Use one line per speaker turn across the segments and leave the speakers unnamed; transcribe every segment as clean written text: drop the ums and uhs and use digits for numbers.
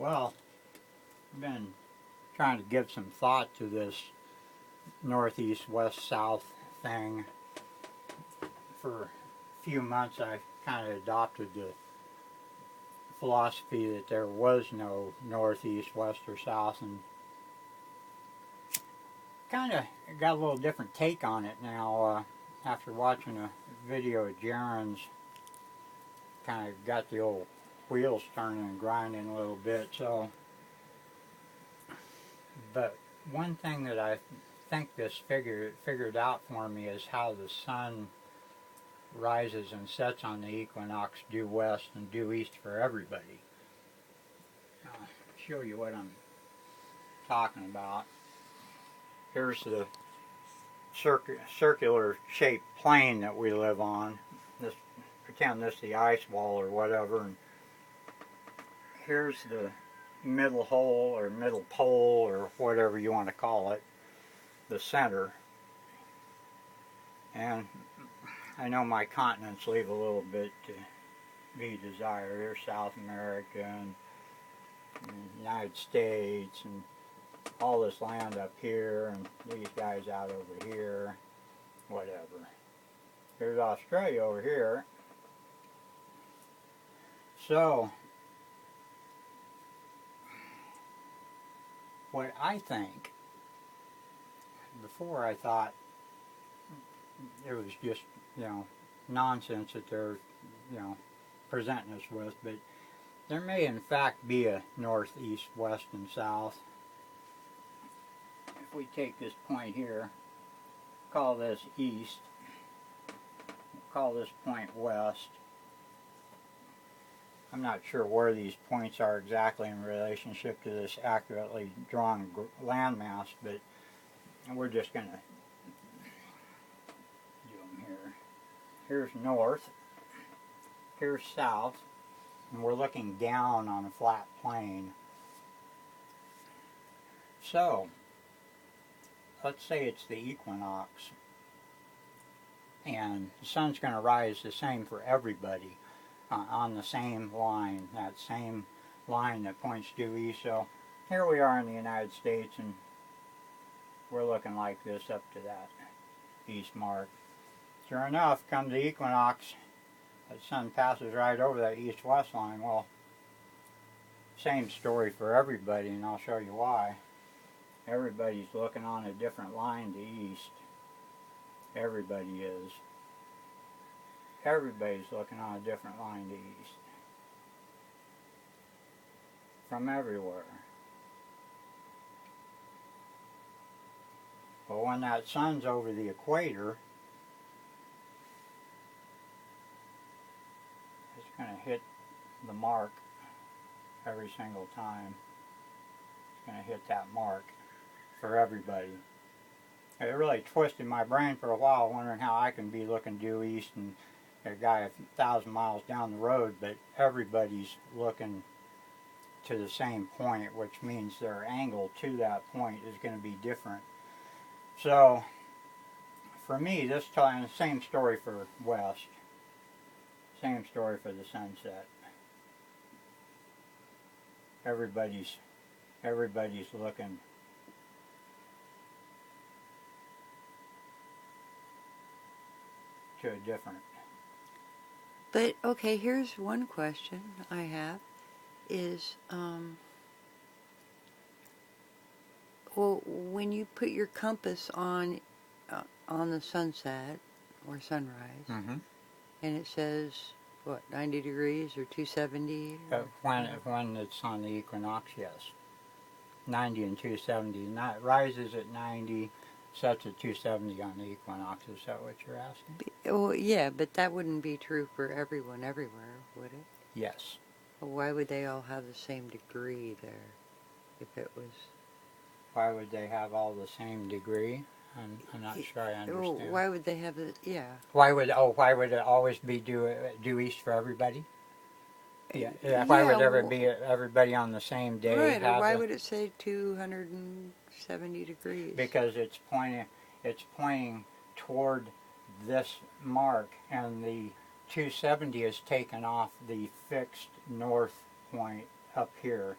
Well, I've been trying to give some thought to this northeast, west, south thing. For a few months I kind of adopted the philosophy that there was no northeast, west, or south, and kind of got a little different take on it now after watching a video of Jaron's. Kind of got the old wheels turning and grinding a little bit. So, but one thing that I think this figured out for me is how the sun rises and sets on the equinox due west and due east for everybody. I'll show you what I'm talking about. Here's the circular shaped plane that we live on. This, pretend this is the ice wall or whatever, and here's the middle hole or middle pole or whatever you want to call it, the center. And I know my continents leave a little bit to be desired. Here's South America and United States and all this land up here and these guys out over here, whatever. Here's Australia over here. So, what I think, before I thought it was just, nonsense that they're, presenting us with, but there may in fact be a north, east, west, and south. If we take this point here, call this east, call this point west. I'm not sure where these points are exactly in relationship to this accurately drawn landmass, but we're just going to do them here. Here's north, here's south, and we're looking down on a flat plane. So, let's say it's the equinox, and the sun's going to rise the same for everybody on the same line, that same line that points due east. So here we are in the United States, and we're looking like this up to that east mark. Sure enough, come the equinox, the sun passes right over that east-west line. Well, same story for everybody, and I'll show you why. Everybody's looking on a different line to east. Everybody is. Everybody's looking on a different line to east. From everywhere. But when that sun's over the equator, it's going to hit the mark every single time. It's going to hit that mark for everybody. It really twisted my brain for a while, wondering how I can be looking due east and a guy 1,000 miles down the road, but everybody's looking to the same point, which means their angle to that point is going to be different. So, for me, this time, same story for west, same story for the sunset. Everybody's looking to a different.
But, okay, here's one question I have, is, well, when you put your compass on the sunset, or sunrise,
Mm-hmm.
and it says, what, 90 degrees, or 270?
When it's on the equinox, yes. 90 and 270. Rises at 90, sets at 270 on the equinox. Is that what you're asking?
Oh, yeah, but that wouldn't be true for everyone everywhere, would it?
Yes.
Well, why would they all have the same degree there, if it was...
Why would they have all the same degree? I'm not sure I understand.
Why would they have it, yeah.
Why would it always be due east for everybody? Yeah. Why would everybody on the same day?
Right. Or why would it say 270 degrees?
Because it's pointing toward this mark, and the 270 is taken off the fixed north point up here.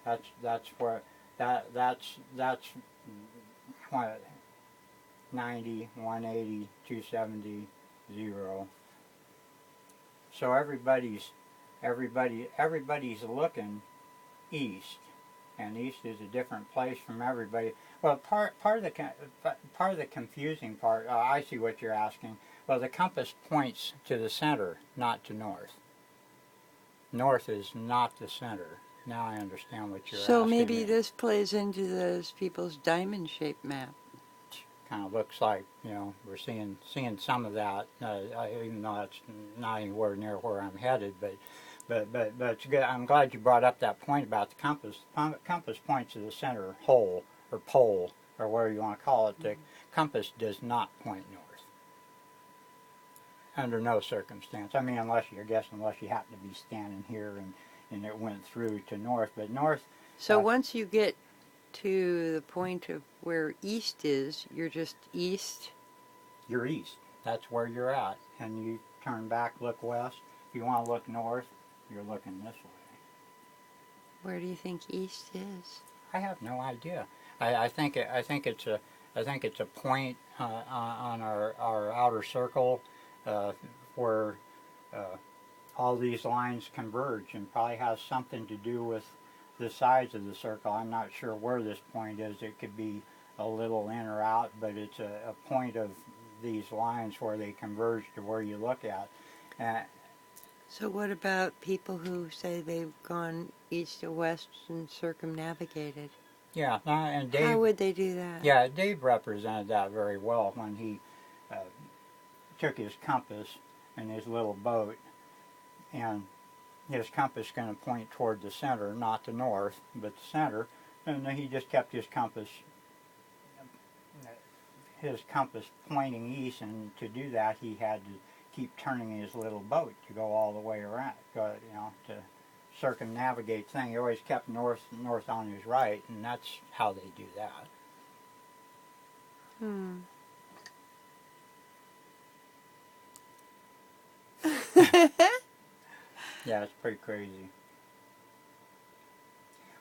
That's where that's what 90, 180, 270, 0. So everybody's looking east, and east is a different place from everybody. Well, part of the confusing part. I see what you're asking. Well, the compass points to the center, not to north. North is not the center. Now I understand what you're asking.
So maybe
me.
this plays into those people's diamond-shaped map.
Kind of looks like, we're seeing some of that, even though it's not anywhere near where I'm headed. But it's good. I'm glad you brought up that point about the compass. The compass points to the center hole or pole or whatever you want to call it. The compass does not point north under no circumstance. I mean, unless you happen to be standing here and it went through to north. But north.
So once you get to the point of where east is, you're just east?
You're east. That's where you're at. And you turn back, look west. If you want to look north, you're looking this way.
Where do you think east is?
I have no idea. I think it's a point on our outer circle where all these lines converge, and probably has something to do with the size of the circle. I'm not sure where this point is. It could be a little in or out, but it's a point of these lines where they converge to where you look at.
So what about people who say they've gone east to west and circumnavigated?
Yeah, and Dave.
How would they do that?
Yeah, Dave represented that very well when he took his compass in his little boat, and his compass going to point toward the center, not the north, but the center, and then he just kept his compass pointing east, and to do that he had to keep turning his little boat to go all the way around, to circumnavigate thing. He always kept north on his right, and that's how they do that. Yeah, it's pretty crazy.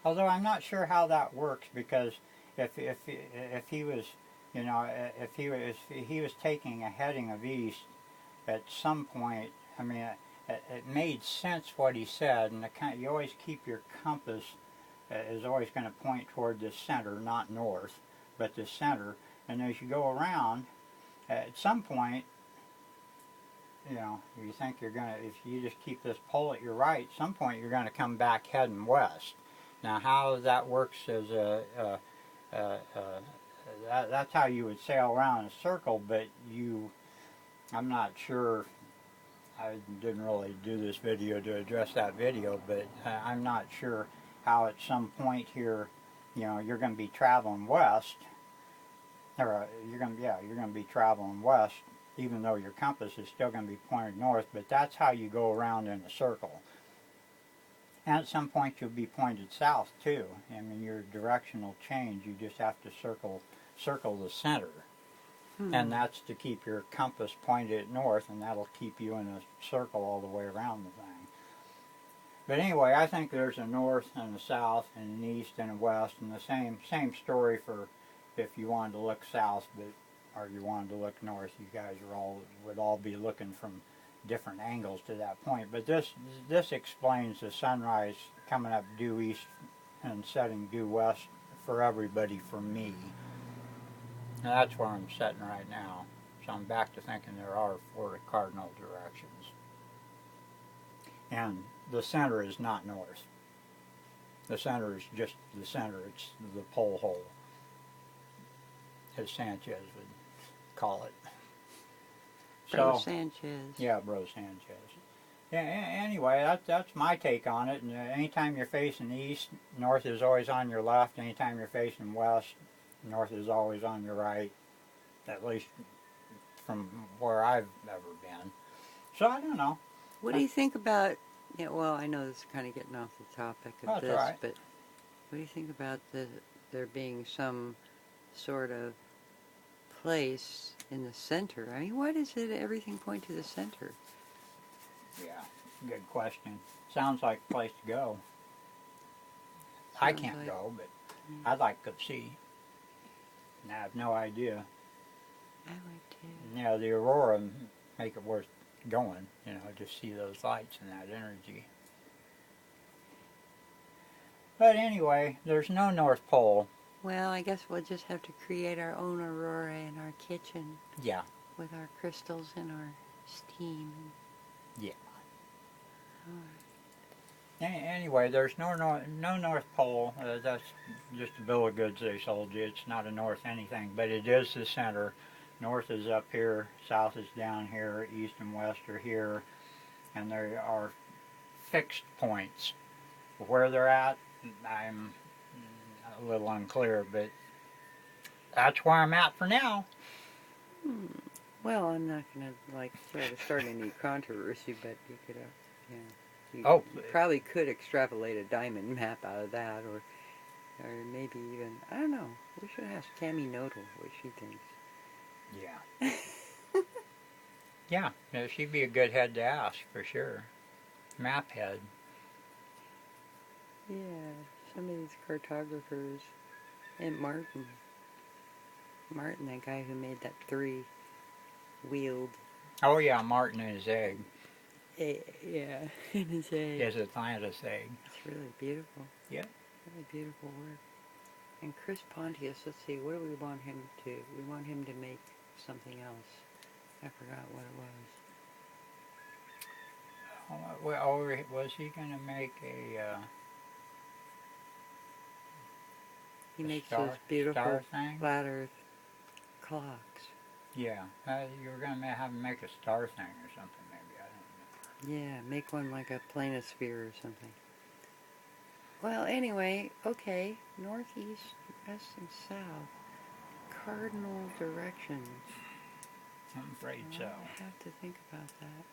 Although I'm not sure how that works, because if he was, if he was taking a heading of east at some point, I mean, it made sense what he said, and you always keep your compass is always going to point toward the center, not north, but the center. And as you go around, at some point, you think you're going to, if you just keep this pole at your right, at some point you're going to come back heading west. Now, how that works as that's how you would sail around in a circle, but I'm not sure. I didn't really do this video to address that video, but I'm not sure how at some point here, you're going to be traveling west, or you're going to be traveling west, even though your compass is still going to be pointed north. But that's how you go around in a circle. And at some point you'll be pointed south too. I mean, your direction will change. You just have to circle the center. And that's to keep your compass pointed north, and that'll keep you in a circle all the way around the thing. But anyway, I think there's a north and a south and an east and a west, and the same story for if you wanted to look south, or you wanted to look north. You guys would all be looking from different angles to that point. But this explains the sunrise coming up due east and setting due west for everybody, for me. And that's where I'm sitting right now. So I'm back to thinking there are 4 cardinal directions. And the center is not north. The center is just the center. It's the pole hole, as Sanchez would call it.
Bro Sanchez.
Yeah, Bro Sanchez. Yeah, anyway, that's my take on it. And anytime you're facing east, north is always on your left. Anytime you're facing west, north is always on your right, at least from where I've ever been. So I don't know.
What do you think about, well, I know this is kind of getting off the topic of this,
right.
But what do you think about there being some sort of place in the center? I mean, why does everything point to the center?
Yeah, good question. Sounds like a place to go. I
Sounds
can't
like-
go, but
Mm.
I'd like to see. And I have no idea.
I would too.
You know, the aurora make it worth going. You know, just see those lights and that energy. But anyway, there's no North Pole.
Well, I guess we'll just have to create our own aurora in our kitchen
Yeah,
with our crystals and our steam.
yeah.
Oh,
Anyway, there's no North Pole. That's just a bill of goods they sold you. It's not a north anything, but it is the center. North is up here, south is down here, east and west are here, and there are fixed points. Where they're at, I'm a little unclear, but that's where I'm at for now.
Well, I'm not going to like sort of start a new controversy, but you could, you
Oh,
probably could extrapolate a diamond map out of that, or maybe even I don't know. We should ask Tammy Nodal what she thinks.
yeah. Yeah, she'd be a good head to ask for sure. Map head.
Yeah, some of these cartographers, and Martin, that guy who made that 3-wheeled.
Oh yeah, Martin and his egg.
Yeah, in his egg.
His Atlantis egg.
It's really beautiful.
Yeah.
Really beautiful work. And Chris Pontius, let's see, what do we want him to? We want him to make something else. I forgot what it was.
Well, was he going to make a
He makes
star,
those beautiful
star thing?
flat earth clocks.
Yeah, you were going to have him make a star thing or something, maybe. I don't know.
Yeah, make one like a planisphere or something. Well, anyway, okay, northeast, west, and south. Cardinal directions.
I'm afraid so.
I'll have to think about that.